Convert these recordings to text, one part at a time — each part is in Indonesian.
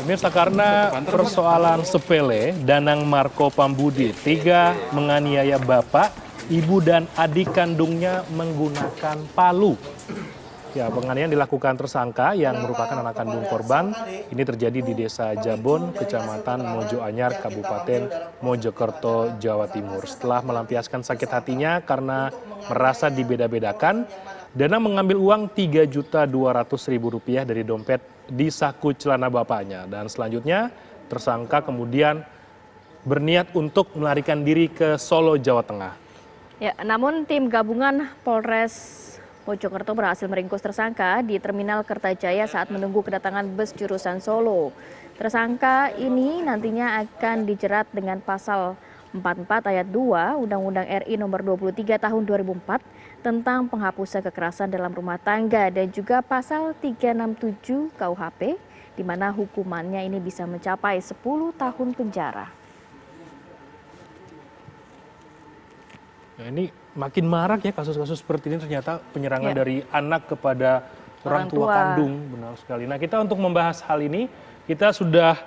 Pemirsa, karena persoalan sepele, Danang Marco Pambudi tega menganiaya bapak, ibu dan adik kandungnya menggunakan palu. Ya, penganiayaan dilakukan tersangka yang merupakan anak kandung korban. Ini terjadi di Desa Jabon, Kecamatan Mojoanyar, Kabupaten Mojokerto, Jawa Timur. Setelah melampiaskan sakit hatinya karena merasa dibeda-bedakan, Danang mengambil uang Rp3.200.000 dari dompet di saku celana bapaknya. Dan selanjutnya tersangka kemudian berniat untuk melarikan diri ke Solo, Jawa Tengah. Ya, namun tim gabungan Polres Mojokerto berhasil meringkus tersangka di Terminal Kertajaya saat menunggu kedatangan bus jurusan Solo. Tersangka ini nantinya akan dijerat dengan pasal 44 ayat 2 Undang-Undang RI nomor 23 tahun 2004 tentang penghapusan kekerasan dalam rumah tangga dan juga pasal 367 KUHP di mana hukumannya ini bisa mencapai 10 tahun penjara. Ya, ini makin marak ya kasus-kasus seperti ini, ternyata penyerangan dari anak kepada orang tua kandung, benar sekali. Nah, kita untuk membahas hal ini, kita sudah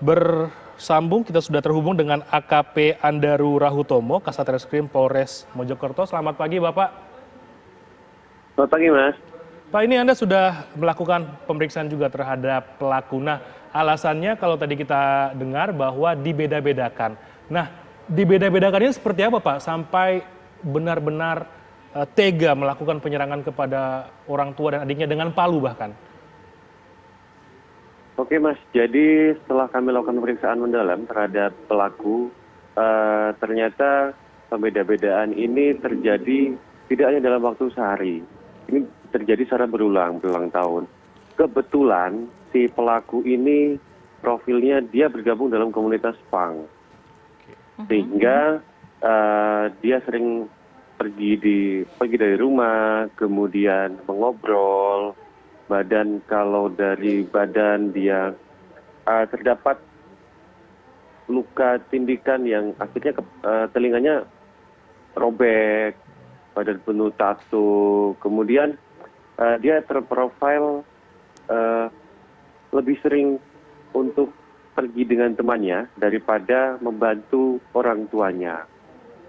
bersambung, kita sudah terhubung dengan AKP Andaru Rahutomo, Kasat Reskrim Polres Mojokerto. Selamat pagi, Bapak. Selamat pagi, Mas. Pak, ini Anda sudah melakukan pemeriksaan juga terhadap pelaku. Nah, alasannya kalau tadi kita dengar bahwa dibeda-bedakan. Nah, dibeda-bedakannya seperti apa, Pak? Sampai benar-benar tega melakukan penyerangan kepada orang tua dan adiknya dengan palu bahkan. Oke, Mas. Jadi setelah kami lakukan pemeriksaan mendalam terhadap pelaku, ternyata pembeda-bedaan ini terjadi tidak hanya dalam waktu sehari. Ini terjadi secara berulang tahun. Kebetulan si pelaku ini profilnya dia bergabung dalam komunitas punk. Sehingga dia sering pergi dari rumah, kemudian mengobrol. Kalau dari badan dia terdapat luka tindikan yang akhirnya telinganya robek, badan penuh tato. Kemudian dia terprofil lebih sering untuk pergi dengan temannya daripada membantu orang tuanya.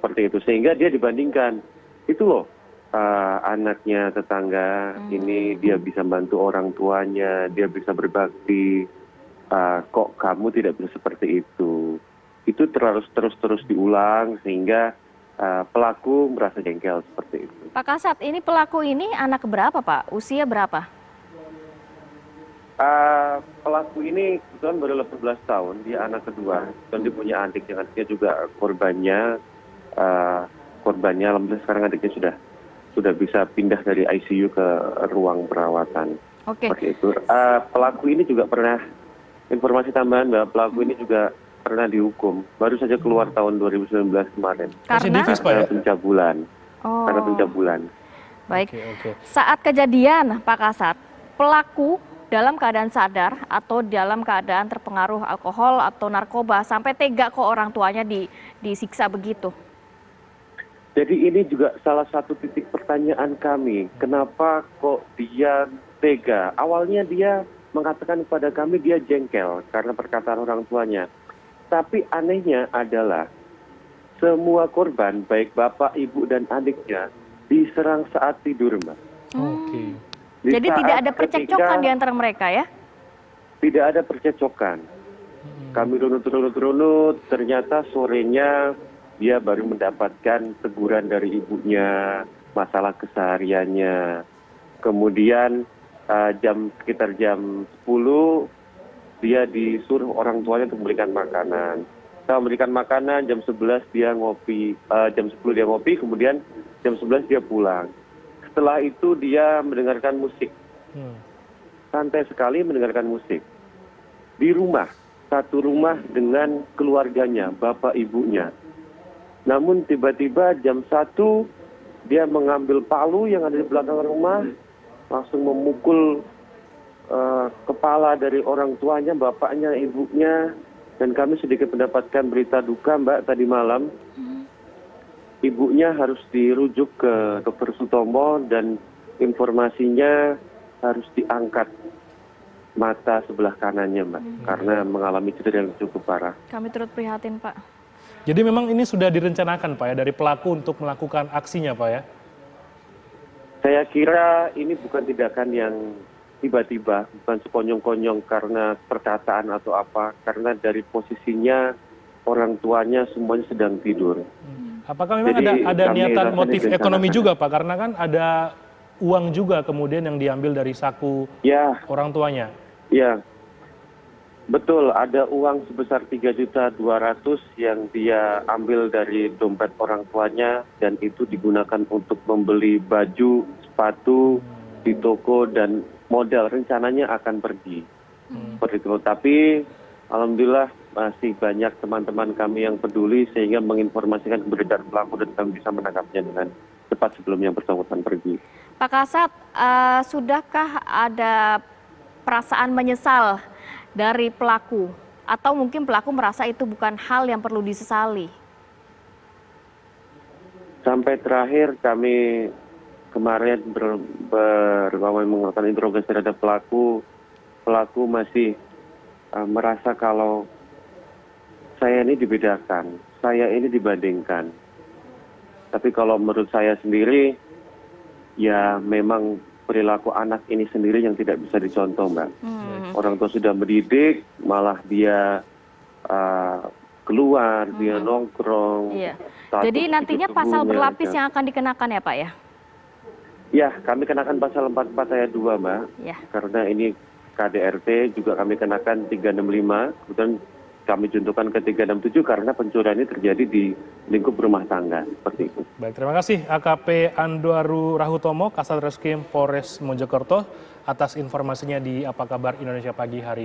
Seperti itu. Sehingga dia dibandingkan, itu loh anaknya tetangga, ini dia bisa bantu orang tuanya, dia bisa berbakti, kok kamu tidak bisa seperti itu. Itu terus diulang sehingga pelaku merasa jengkel seperti itu. Pak Kasat, ini pelaku ini anak berapa, Pak? Usia berapa? Pelaku ini kebetulan baru 18 tahun, dia anak kedua, dan dia punya adik, yang adiknya juga korbannya alhamdulillah sekarang adiknya sudah bisa pindah dari ICU ke ruang perawatan. Oke. Seperti itu. Pelaku ini juga pernah, informasi tambahan bahwa pelaku ini juga pernah dihukum, baru saja keluar tahun 2019 kemarin. Karena pencabulan. Oh. Karena pencabulan. Baik. Oke. Saat kejadian, Pak Kasat, pelaku dalam keadaan sadar atau dalam keadaan terpengaruh alkohol atau narkoba sampai tega kok orang tuanya disiksa begitu? Jadi ini juga salah satu titik pertanyaan kami. Kenapa kok dia tega? Awalnya dia mengatakan kepada kami dia jengkel karena perkataan orang tuanya. Tapi anehnya adalah semua korban, baik bapak, ibu, dan adiknya diserang saat tidur, Mbak. Oke. Jadi tidak ada percekcokan di antara mereka ya? Tidak ada percekcokan. Kami runut, ternyata sorenya dia baru mendapatkan teguran dari ibunya, masalah kesehariannya. Kemudian sekitar jam 10 dia disuruh orang tuanya untuk memberikan makanan. Setelah memberikan makanan, jam 11 dia ngopi, jam 10 dia ngopi, kemudian jam 11 dia pulang. Setelah itu dia mendengarkan musik. Santai sekali mendengarkan musik. Di rumah, satu rumah dengan keluarganya, bapak ibunya. Namun tiba-tiba jam 1 dia mengambil palu yang ada di belakang rumah, langsung memukul kepala dari orang tuanya, bapaknya, ibunya. Dan kami sedikit mendapatkan berita duka, Mbak, tadi malam. Ibunya harus dirujuk ke Dr. Sutomo dan informasinya harus diangkat mata sebelah kanannya, Mbak, karena mengalami cedera yang cukup parah. Kami turut prihatin, Pak. Jadi memang ini sudah direncanakan Pak ya dari pelaku untuk melakukan aksinya Pak ya? Saya kira ini bukan tindakan yang tiba-tiba, bukan sekonyong-konyong karena perkataan atau apa, karena dari posisinya orang tuanya semuanya sedang tidur. Apakah memang Jadi, ada kami niatan rasanya motif direncanakan. ekonomi juga Pak? Karena kan ada uang juga kemudian yang diambil dari saku Ya, orang tuanya. ya, betul. Ada uang sebesar 3.200.000 yang dia ambil dari dompet orang tuanya dan itu digunakan untuk membeli baju, sepatu di toko dan modal rencananya akan pergi. Seperti itu. Tapi alhamdulillah masih banyak teman-teman kami yang peduli sehingga menginformasikan keberadaan pelaku dan kami bisa menangkapnya dengan cepat sebelum yang bersangkutan pergi. Pak Kasat, sudahkah ada perasaan menyesal dari pelaku? Atau mungkin pelaku merasa itu bukan hal yang perlu disesali? Sampai terakhir kami kemarin melakukan interogasi terhadap pelaku masih merasa kalau saya ini dibedakan, saya ini dibandingkan. Tapi kalau menurut saya sendiri, ya memang perilaku anak ini sendiri yang tidak bisa dicontoh, Mbak. Orang tua sudah mendidik, malah dia keluar, dia nongkrong. Iya. status Jadi nantinya hidup pasal tubuhnya, berlapis ya. yang akan dikenakan ya Pak ya? Ya, kami kenakan pasal 44 ayat 2, Mbak. Ya. Karena ini KDRT juga kami kenakan 365, kemudian kami juntukan ke 367 karena pencurian ini terjadi di lingkup rumah tangga, seperti itu. Baik, terima kasih AKP Andoaru Rahutomo, Kasat Reskrim Polres Mojokerto atas informasinya di Apa Kabar Indonesia Pagi hari ini.